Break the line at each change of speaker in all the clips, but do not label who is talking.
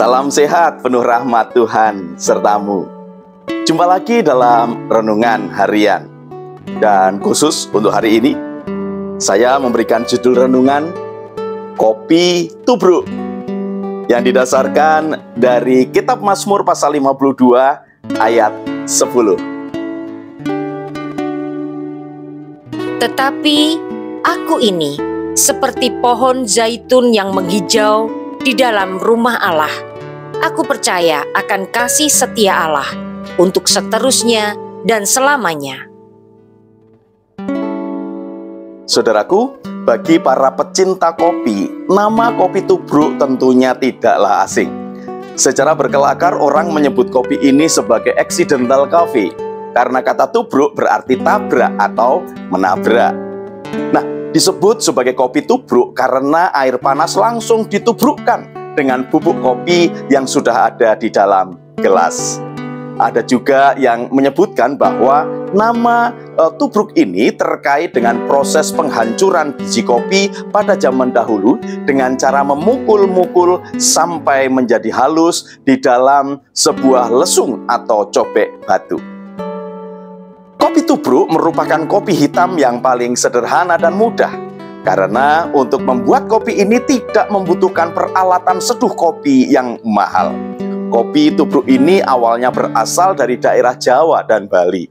Salam sehat, penuh rahmat Tuhan sertamu. Jumpa lagi dalam Renungan Harian. Dan khusus untuk hari ini, saya memberikan judul renungan Kopi Tubruk, yang didasarkan dari Kitab Mazmur pasal 52 ayat 10.
Tetapi aku ini seperti pohon zaitun yang menghijau di dalam rumah Allah. Aku percaya akan kasih setia Allah untuk seterusnya dan selamanya.
Saudaraku, bagi para pecinta kopi, nama kopi tubruk tentunya tidaklah asing. Secara berkelakar orang menyebut kopi ini sebagai accidental coffee, karena kata tubruk berarti tabrak atau menabrak. Nah, disebut sebagai kopi tubruk karena air panas langsung ditubrukkan dengan bubuk kopi yang sudah ada di dalam gelas. Ada juga yang menyebutkan bahwa nama tubruk ini terkait dengan proses penghancuran biji kopi pada zaman dahulu dengan cara memukul-mukul sampai menjadi halus di dalam sebuah lesung atau cobek batu. Kopi tubruk merupakan kopi hitam yang paling sederhana dan mudah, karena untuk membuat kopi ini tidak membutuhkan peralatan seduh kopi yang mahal. Kopi tubruk ini awalnya berasal dari daerah Jawa dan Bali.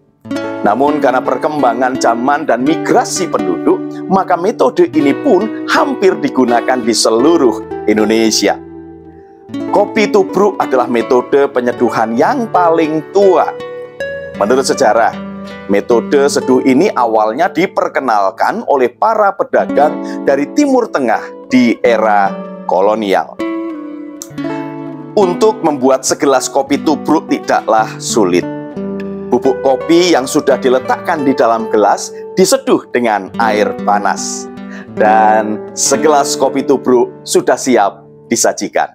Namun karena perkembangan zaman dan migrasi penduduk, maka metode ini pun hampir digunakan di seluruh Indonesia. Kopi tubruk adalah metode penyeduhan yang paling tua. Menurut sejarah, metode seduh ini awalnya diperkenalkan oleh para pedagang dari Timur Tengah di era kolonial. Untuk membuat segelas kopi tubruk tidaklah sulit. Bubuk kopi yang sudah diletakkan di dalam gelas diseduh dengan air panas, dan segelas kopi tubruk sudah siap disajikan.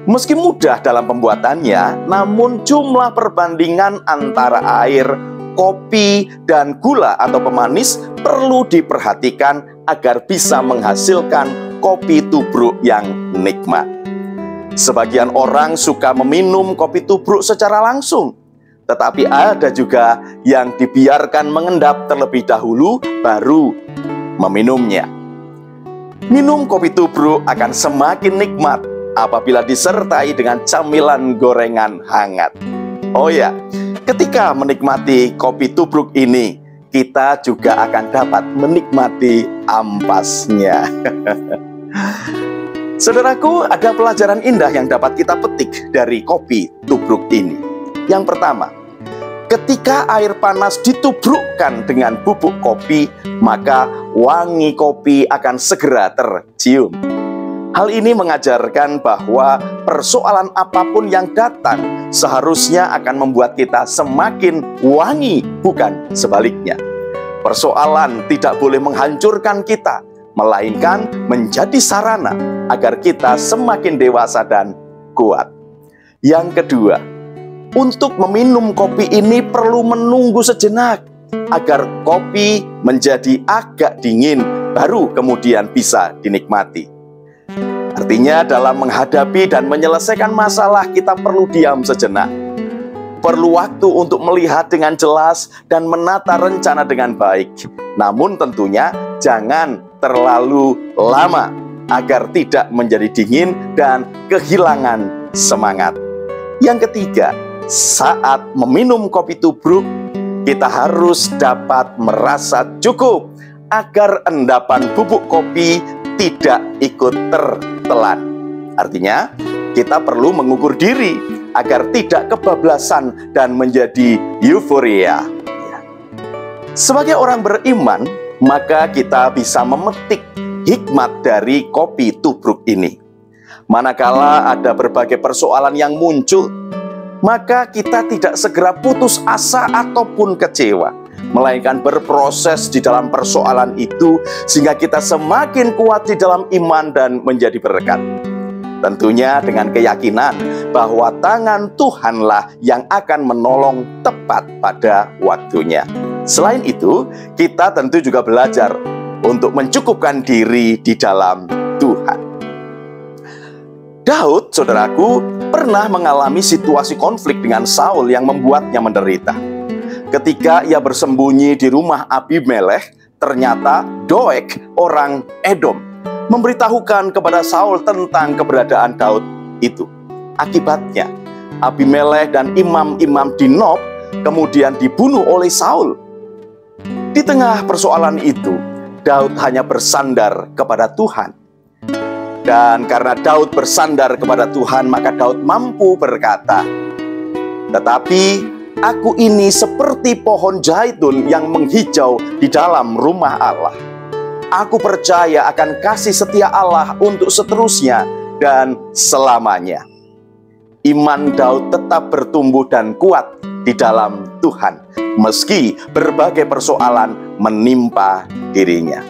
Meski mudah dalam pembuatannya, namun jumlah perbandingan antara air, kopi, dan gula atau pemanis perlu diperhatikan agar bisa menghasilkan kopi tubruk yang nikmat. Sebagian orang suka meminum kopi tubruk secara langsung, tetapi ada juga yang dibiarkan mengendap terlebih dahulu baru meminumnya. Minum kopi tubruk akan semakin nikmat apabila disertai dengan camilan gorengan hangat. Oh ya, ketika menikmati kopi tubruk ini, kita juga akan dapat menikmati ampasnya. Saudaraku, ada pelajaran indah yang dapat kita petik dari kopi tubruk ini. Yang pertama, ketika air panas ditubrukkan dengan bubuk kopi, maka wangi kopi akan segera tercium. Hal ini mengajarkan bahwa persoalan apapun yang datang seharusnya akan membuat kita semakin wangi, bukan sebaliknya. Persoalan tidak boleh menghancurkan kita, melainkan menjadi sarana agar kita semakin dewasa dan kuat. Yang kedua, untuk meminum kopi ini perlu menunggu sejenak agar kopi menjadi agak dingin, baru kemudian bisa dinikmati. Artinya dalam menghadapi dan menyelesaikan masalah kita perlu diam sejenak. Perlu waktu untuk melihat dengan jelas dan menata rencana dengan baik. Namun tentunya jangan terlalu lama agar tidak menjadi dingin dan kehilangan semangat. Yang ketiga, saat meminum kopi tubruk, kita harus dapat merasa cukup agar endapan bubuk kopi tidak ikut tertelan. Artinya, kita perlu mengukur diri agar tidak kebablasan dan menjadi euforia. Sebagai orang beriman, maka kita bisa memetik hikmat dari kopi tubruk ini. Manakala ada berbagai persoalan yang muncul, maka kita tidak segera putus asa ataupun kecewa, melainkan berproses di dalam persoalan itu sehingga kita semakin kuat di dalam iman dan menjadi berkat. Tentunya dengan keyakinan bahwa tangan Tuhanlah yang akan menolong tepat pada waktunya. Selain itu, kita tentu juga belajar untuk mencukupkan diri di dalam Tuhan. Daud, saudaraku, pernah mengalami situasi konflik dengan Saul yang membuatnya menderita. Ketika ia bersembunyi di rumah Abimelekh, ternyata Doeg, orang Edom, memberitahukan kepada Saul tentang keberadaan Daud itu. Akibatnya, Abimelekh dan imam-imam di Nob kemudian dibunuh oleh Saul. Di tengah persoalan itu, Daud hanya bersandar kepada Tuhan. Dan karena Daud bersandar kepada Tuhan, maka Daud mampu berkata, "Tetapi aku ini seperti pohon zaitun yang menghijau di dalam rumah Allah. Aku percaya akan kasih setia Allah untuk seterusnya dan selamanya." Iman Daud tetap bertumbuh dan kuat di dalam Tuhan, meski berbagai persoalan menimpa dirinya.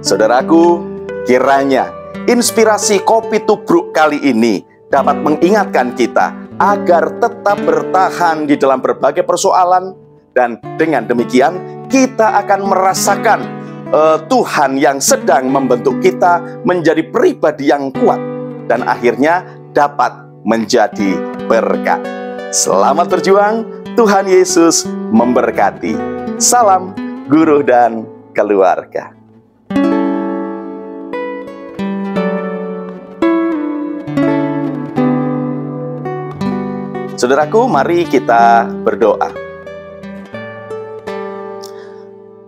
Saudaraku, kiranya inspirasi Kopi Tubruk kali ini dapat mengingatkan kita agar tetap bertahan di dalam berbagai persoalan, dan dengan demikian kita akan merasakan Tuhan yang sedang membentuk kita menjadi pribadi yang kuat dan akhirnya dapat menjadi berkat. Selamat berjuang, Tuhan Yesus memberkati. Salam guru dan keluarga. Saudaraku, mari kita berdoa.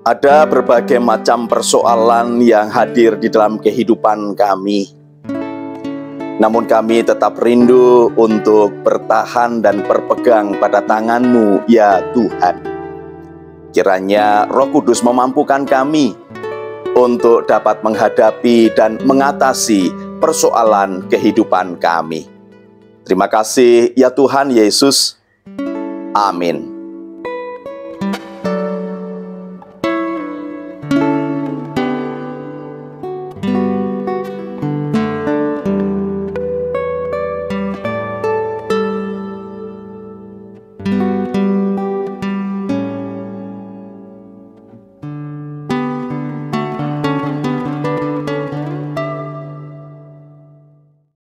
Ada berbagai macam persoalan yang hadir di dalam kehidupan kami. Namun kami tetap rindu untuk bertahan dan berpegang pada tangan-Mu, ya Tuhan. Kiranya Roh Kudus memampukan kami untuk dapat menghadapi dan mengatasi persoalan kehidupan kami. Terima kasih ya Tuhan Yesus. Amin.